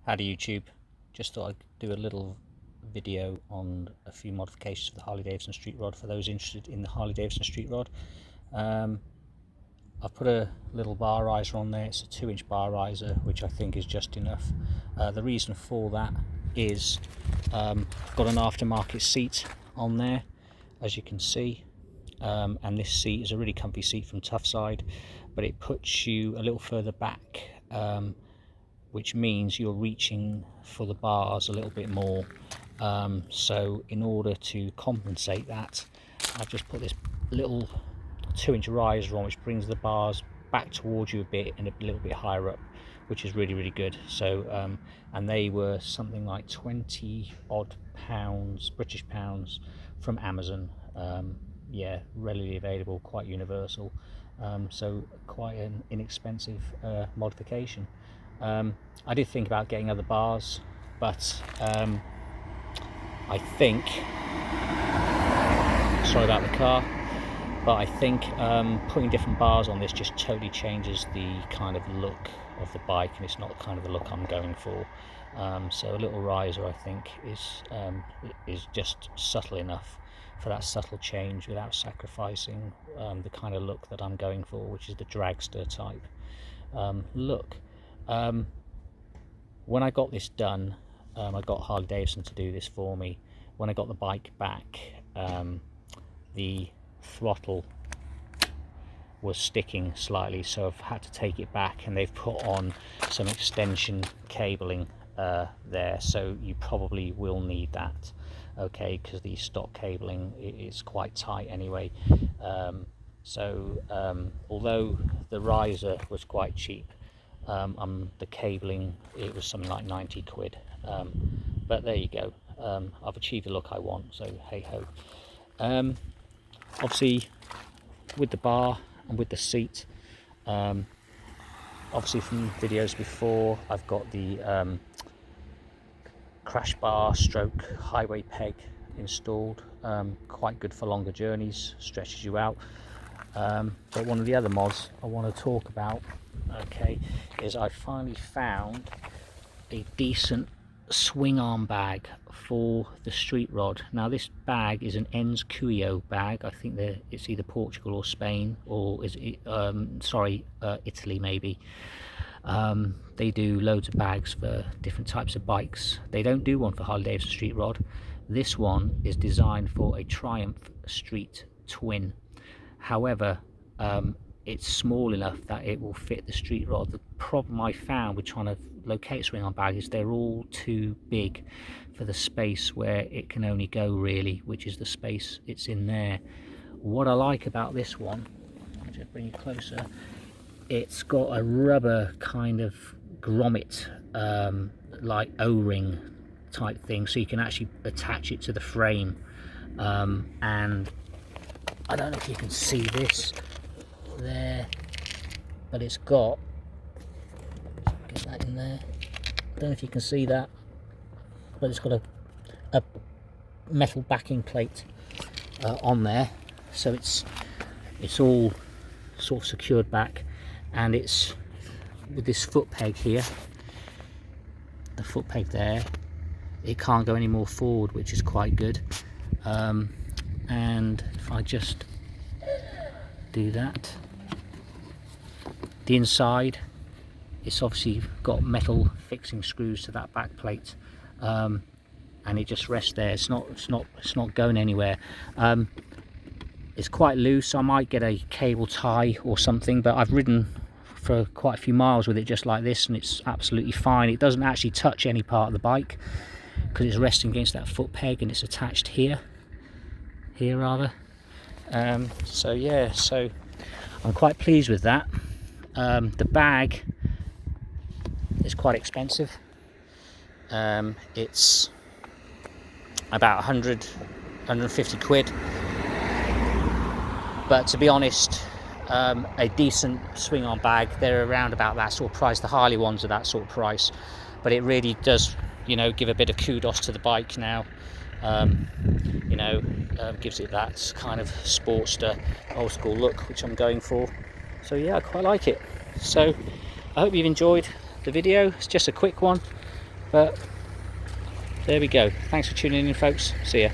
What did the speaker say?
Howdy YouTube, just thought I'd do a little video on a few modifications for the Harley Davidson Street Rod for those interested in the Harley Davidson Street Rod. I've put a little bar riser on there. It's a 2-inch bar riser, which I think is just enough. The reason for that is I've got an aftermarket seat on there, as you can see, and this seat is a really comfy seat from Toughside, but it puts you a little further back, which means you're reaching for the bars a little bit more. So in order to compensate that, I've just put this little 2-inch riser on, which brings the bars back towards you a bit and a little bit higher up, which is really good. So and they were something like 20 odd pounds, British pounds, from Amazon. Yeah, readily available, quite universal, so quite an inexpensive modification. I did think about getting other bars, but I think, sorry about the car, but I think putting different bars on this just totally changes the kind of look of the bike, and it's not kind of the look I'm going for. So a little riser, I think, is just subtle enough for that subtle change without sacrificing the kind of look that I'm going for, which is the dragster type look. When I got this done, I got Harley Davidson to do this for me. When I got the bike back, the throttle was sticking slightly, so I've had to take it back, and they've put on some extension cabling there, so you probably will need that, okay, because the stock cabling is quite tight anyway. Although the riser was quite cheap, the cabling, it was something like 90 quid, but there you go. I've achieved the look I want, so hey ho. Obviously with the bar and with the seat, obviously from videos before, I've got the crash bar stroke highway peg installed, quite good for longer journeys, stretches you out. But one of the other mods I want to talk about, okay, is I finally found a decent swing arm bag for the street rod. Now this bag is an Ens Cuio bag. I think it's either Portugal or Spain, or is it Italy maybe. They do loads of bags for different types of bikes. They don't do one for Harley Davidson Street Rod. This one is designed for a Triumph Street Twin. However, it's small enough that it will fit the street rod. The problem I found with trying to locate swing arm bag is they're all too big for the space where it can only go, really, which is the space it's in there. What I like about this one, I'll just bring you closer, it's got a rubber kind of grommet, like O-ring type thing, so you can actually attach it to the frame. And I don't know if you can see this there, but it's got, get that in there, I don't know if you can see that, but it's got a metal backing plate on there, so it's all sort of secured back, and it's with this foot peg here, the foot peg there, it can't go any more forward, which is quite good. And if I just do that, the inside, it's obviously got metal fixing screws to that back plate, and it just rests there. It's not going anywhere. It's quite loose. I might get a cable tie or something, but I've ridden for quite a few miles with it just like this, and it's absolutely fine. It doesn't actually touch any part of the bike because it's resting against that foot peg, and it's attached here rather. So yeah, so I'm quite pleased with that. The bag is quite expensive. It's about 150 quid, but to be honest, a decent swing arm bag, they're around about that sort of price. The Harley ones are that sort of price, but it really does, you know, give a bit of kudos to the bike now. Gives it that kind of Sportster old school look, which I'm going for. So yeah, I quite like it. So I hope you've enjoyed the video. It's just a quick one. But there we go. Thanks for tuning in, folks. See ya.